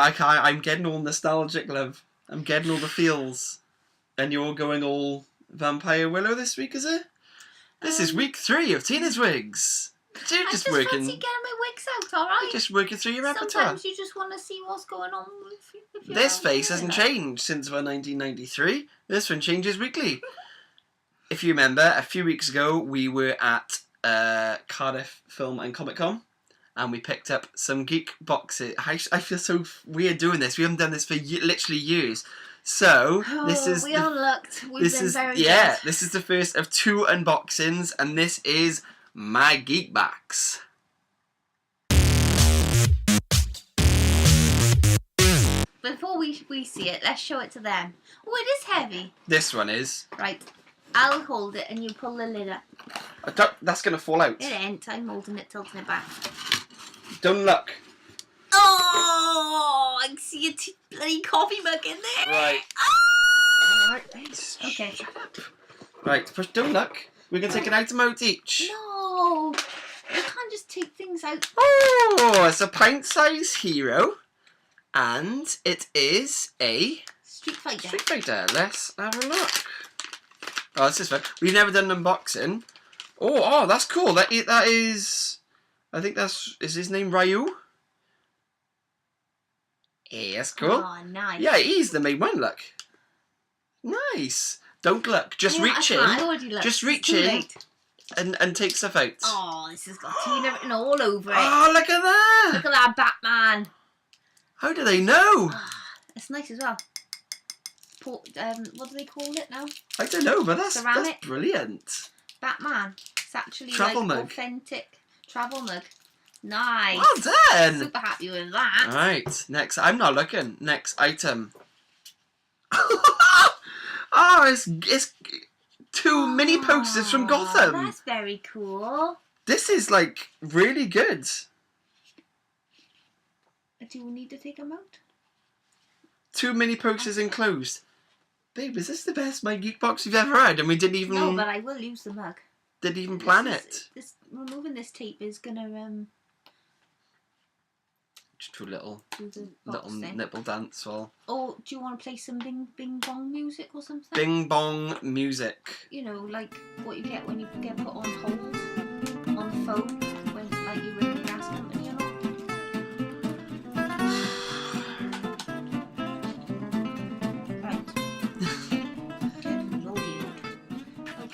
I'm getting all nostalgic, love. I'm getting all the feels. And you're going all Vampire Willow this week, is it? This is week 3 of Tina's Wigs. You're just fancy working. getting my wigs out, alright? You're just working through your repertoire. Sometimes you just want to see what's going on with your This face hasn't changed since 1993. This one changes weekly. If you remember, a few weeks ago we were at Cardiff Film and Comic Con, and we picked up some Geek Boxes. I feel so weird doing this. We haven't done this for literally years. So this is we unlocked. We've been very good. This is the first of 2 unboxings, and this is my Geek Box. Before we see it, let's show it to them. Oh, it is heavy. This one is. Right, I'll hold it and you pull the lid up. That's going to fall out. It ain't. I'm holding it, tilting it back. Don't look. Oh, I can see a bloody coffee mug in there. Right. Oh! Alright. Okay. Shut up. Right, don't look. We're going to take an item out each. No, you can't just take things out. Oh, it's a pint-sized hero. And it is a Street Fighter. Street Fighter. Let's have a look. Oh, this is fun. We've never done an unboxing. Oh, that's cool. That is. I think is his name Ryu? Yeah, that's cool. Oh, nice. Yeah, he's the main one. Look. Nice. Don't look. Just reach in. I already looked. Just reach in and take stuff out. Oh, this has got Tina written all over it. Oh, look at that. Look at that Batman. How do they know? It's nice as well. What do they call it now? I don't know, but that's Ceramic. brilliant. Batman. It's actually Travel like mug. authentic travel mug. Nice. Well done. Super happy with that. Alright, next. I'm not looking. Next item. Oh, it's 2 mini posters from Gotham. That's very cool. This is like really good. Do we need to take them out? 2 mini posters enclosed. Babe, is this the best My Geek Box you've ever had? And we didn't even... No, but I will use the mug. Didn't even plan it. Removing this tape is gonna Just do a little box thing. nipple dance while... Oh, do you want to play some bing bong music or something? Bing bong music. You know, like what you get when you get put on hold on the phone when like you ring the gas company and all.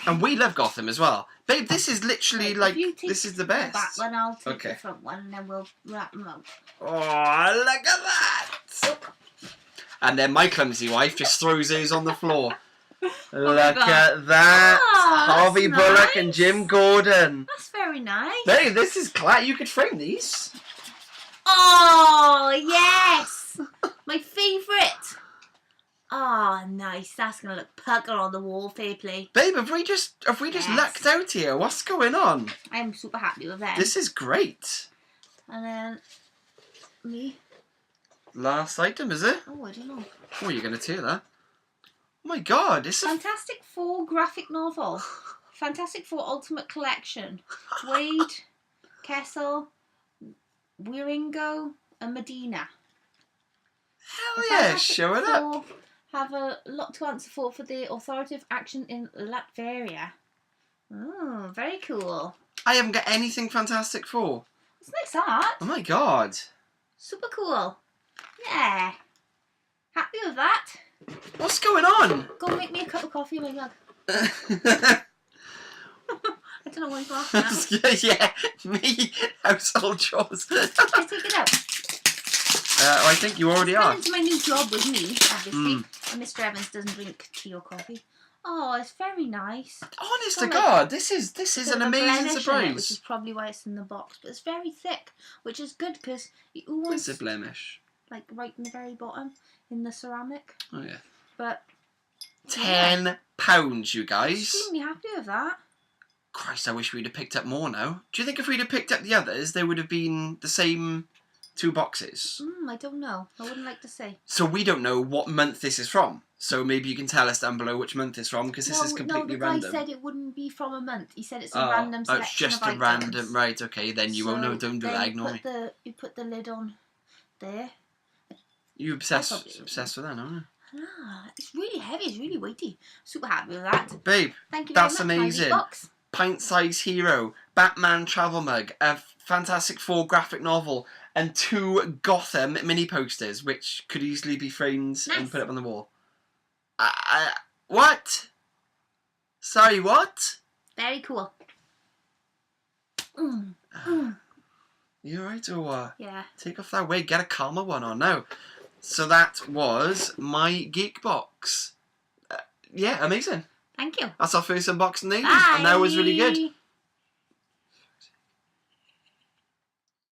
And we love Gotham as well. Babe, this is literally this is the best. The back one, I'll take Okay. the front one and then we'll wrap them out. Oh, look at that! And then my clumsy wife just throws hers on the floor. Look at that! Oh, Harvey that's Bullock and nice. Jim Gordon. That's very nice. Babe, this is class. You could frame these. Oh, yes! My favourite. Oh, nice. That's going to look pucker on the wall, fair play. Babe, have we just Yes. lucked out here? What's going on? I'm super happy with them. This is great. And then, me. Last item, is it? Oh, I don't know. Oh, you're going to tear that. Oh my god, it's a... Fantastic Four graphic novel. Fantastic Four Ultimate Collection. Wade, Kessel, Wieringo, and Medina. Hell yeah, show it up. Four have a lot to answer for their authoritative action in Latveria. Oh, very cool. I haven't got anything Fantastic Four. It's nice art. Oh my god. Super cool. Yeah. Happy with that. What's going on? Go make me a cup of coffee in my mug. I don't know why you're laughing at. Yeah, me, household chores. Can I take it out? I think you already are. Into my new job with me, obviously. And Mr. Evans doesn't drink tea or coffee. Oh, it's very nice. Honest to God, this is an amazing surprise. Which is probably why it's in the box, but it's very thick, which is good because who Where's wants the blemish? like right in the very bottom in the ceramic. Oh yeah. But £10, you guys. Extremely happy with that. Christ, I wish we'd have picked up more now. Do you think if we'd have picked up the others, they would have been the same 2 boxes? I don't know. I wouldn't like to say. So we don't know what month this is from. So maybe you can tell us down below which month it's from, because this is completely random. No, the guy said it wouldn't be from a month. He said it's a random selection it's just of a items. random... Right, okay, then you won't know. Don't do that, ignore me. You put the lid on there. You That's obsessed with that, aren't you? Ah, it's really heavy. It's really weighty. Super happy with that. Babe, Thank you very that's much. My Geek amazing. Box. Pint-sized hero, Batman travel mug, a Fantastic Four graphic novel, and 2 Gotham mini posters, which could easily be framed and Nice. put up on the wall. What? Sorry, what? Very cool. You alright or what? Yeah. Take off that wig, get a calmer one on now. So that was my Geek Box. Yeah, amazing. Thank you. That's our first unboxing, ladies. Bye. And that was really good.